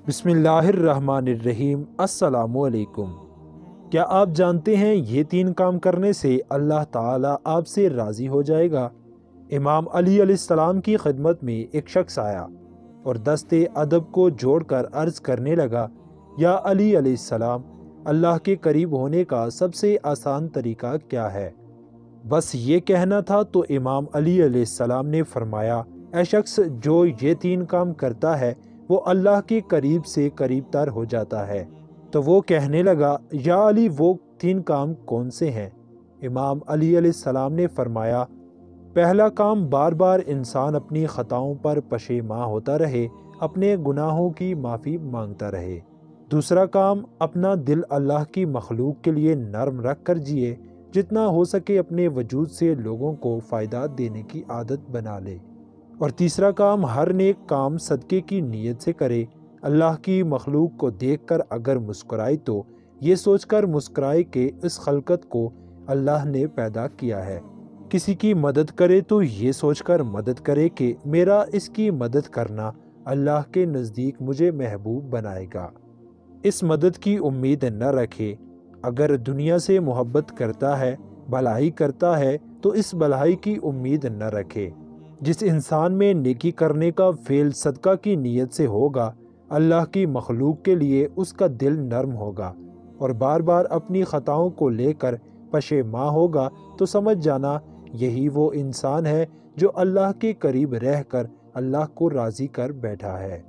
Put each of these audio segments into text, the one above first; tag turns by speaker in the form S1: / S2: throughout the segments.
S1: بسم اللہ الرحمن الرحیم۔ السلام علیکم۔ کیا آپ جانتے ہیں یہ 3 کام کرنے سے اللہ تعالیٰ آپ سے راضی ہو جائے گا؟ امام علی علیہ السلام کی خدمت میں ایک شخص آیا اور دستے ادب کو جوڑ کر عرض کرنے لگا، یا علی علیہ السلام، اللہ کے قریب ہونے کا سب سے آسان طریقہ کیا ہے؟ بس یہ کہنا تھا تو امام علی علیہ السلام نے فرمایا، اے شخص جو یہ 3 کام کرتا ہے وہ اللہ کے قریب سے قریب تر ہو جاتا ہے۔ تو وہ کہنے لگا، یا علی وہ 3 کام کون سے ہیں؟ امام علی علیہ السلام نے فرمایا، پہلا کام بار بار انسان اپنی خطاؤں پر پشیماں ہوتا رہے، اپنے گناہوں کی معافی مانگتا رہے۔ دوسرا کام اپنا دل اللہ کی مخلوق کے لیے نرم رکھ کر جیے، جتنا ہو سکے اپنے وجود سے لوگوں کو فائدہ دینے کی عادت بنا لے۔ اور تیسرا کام ہر نیک کام صدقے کی نیت سے کرے، اللہ کی مخلوق کو دیکھ کر اگر مسکرائے تو یہ سوچ کر مسکرائے کہ اس خلقت کو اللہ نے پیدا کیا ہے۔ کسی کی مدد کرے تو یہ سوچ کر مدد کرے کہ میرا اس کی مدد کرنا اللہ کے نزدیک مجھے محبوب بنائے گا۔ اس مدد کی امید نہ رکھے۔ اگر دنیا سے محبت کرتا ہے، بھلائی کرتا ہے تو اس بھلائی کی امید نہ رکھے۔ جس انسان میں نیکی کرنے کا فعل صدقہ کی نیت سے ہوگا، اللہ کی مخلوق کے لیے اس کا دل نرم ہوگا اور بار بار اپنی خطاؤں کو لے کر پشیماں ہوگا، تو سمجھ جانا یہی وہ انسان ہے جو اللہ کے قریب رہ کر اللہ کو راضی کر بیٹھا ہے۔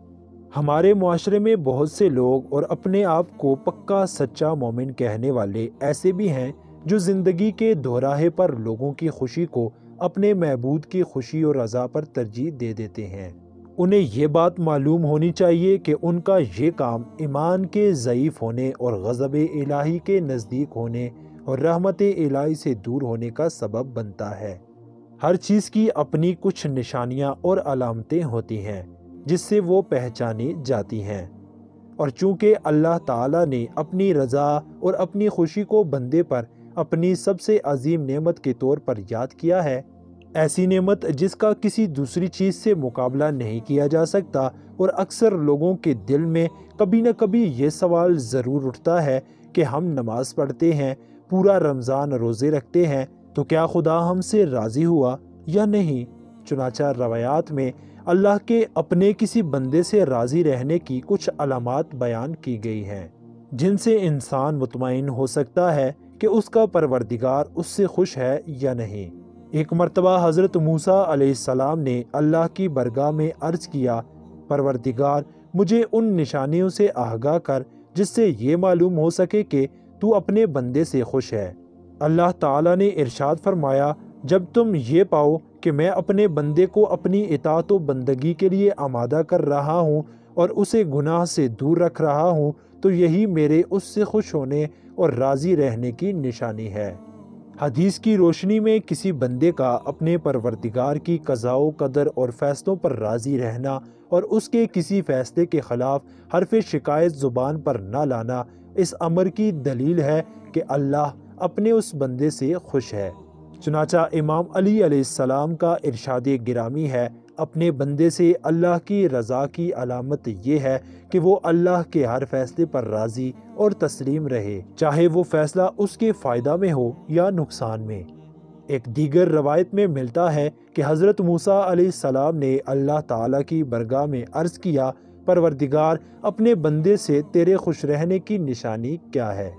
S1: ہمارے معاشرے میں بہت سے لوگ اور اپنے آپ کو پکا سچا مومن کہنے والے ایسے بھی ہیں جو زندگی کے دوراہے پر لوگوں کی خوشی کو اپنے معبود کی خوشی اور رضا پر ترجیح دے دیتے ہیں۔ انہیں یہ بات معلوم ہونی چاہیے کہ ان کا یہ کام ایمان کے ضعیف ہونے اور غضب الہی کے نزدیک ہونے اور رحمت الہی سے دور ہونے کا سبب بنتا ہے۔ ہر چیز کی اپنی کچھ نشانیاں اور علامتیں ہوتی ہیں جس سے وہ پہچانی جاتی ہیں، اور چونکہ اللہ تعالیٰ نے اپنی رضا اور اپنی خوشی کو بندے پر اپنی سب سے عظیم نعمت کے طور پر یاد کیا ہے، ایسی نعمت جس کا کسی دوسری چیز سے مقابلہ نہیں کیا جا سکتا، اور اکثر لوگوں کے دل میں کبھی نہ کبھی یہ سوال ضرور اٹھتا ہے کہ ہم نماز پڑھتے ہیں، پورا رمضان روزے رکھتے ہیں، تو کیا خدا ہم سے راضی ہوا یا نہیں؟ چنانچہ روایات میں اللہ کے اپنے کسی بندے سے راضی رہنے کی کچھ علامات بیان کی گئی ہیں جن سے انسان مطمئن ہو سکتا ہے کہ اس کا پروردگار اس سے خوش ہے یا نہیں۔ ایک مرتبہ حضرت موسیٰ علیہ السلام نے اللہ کی بارگاہ میں عرض کیا، پروردگار مجھے ان نشانیوں سے آگاہ کر جس سے یہ معلوم ہو سکے کہ تو اپنے بندے سے خوش ہے۔ اللہ تعالیٰ نے ارشاد فرمایا، جب تم یہ پاؤ کہ میں اپنے بندے کو اپنی اطاعت و بندگی کے لیے آمادہ کر رہا ہوں اور اسے گناہ سے دور رکھ رہا ہوں، تو یہی میرے اس سے خوش ہونے اور راضی رہنے کی نشانی ہے۔ حدیث کی روشنی میں کسی بندے کا اپنے پروردگار کی قضاء و قدر اور فیصلوں پر راضی رہنا اور اس کے کسی فیصلے کے خلاف حرف شکایت زبان پر نہ لانا اس امر کی دلیل ہے کہ اللہ اپنے اس بندے سے خوش ہے۔ چنانچہ امام علی علیہ السلام کا ارشاد گرامی ہے، اپنے بندے سے اللہ کی رضا کی علامت یہ ہے کہ وہ اللہ کے ہر فیصلے پر راضی اور تسلیم رہے، چاہے وہ فیصلہ اس کے فائدہ میں ہو یا نقصان میں۔ ایک دیگر روایت میں ملتا ہے کہ حضرت موسیٰ علیہ السلام نے اللہ تعالیٰ کی بارگاہ میں عرض کیا، پروردگار اپنے بندے سے تیرے خوش رہنے کی نشانی کیا ہے؟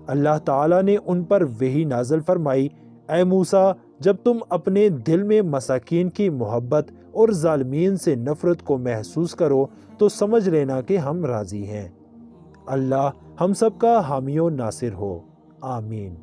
S1: اللہ تعالیٰ نے ان پر وحی نازل فرمائی، اے موسیٰ جب تم اپنے دل میں مساکین کی محبت اور ظالمین سے نفرت کو محسوس کرو تو سمجھ لینا کہ ہم راضی ہیں۔ اللہ ہم سب کا حامی و ناصر ہو، آمین۔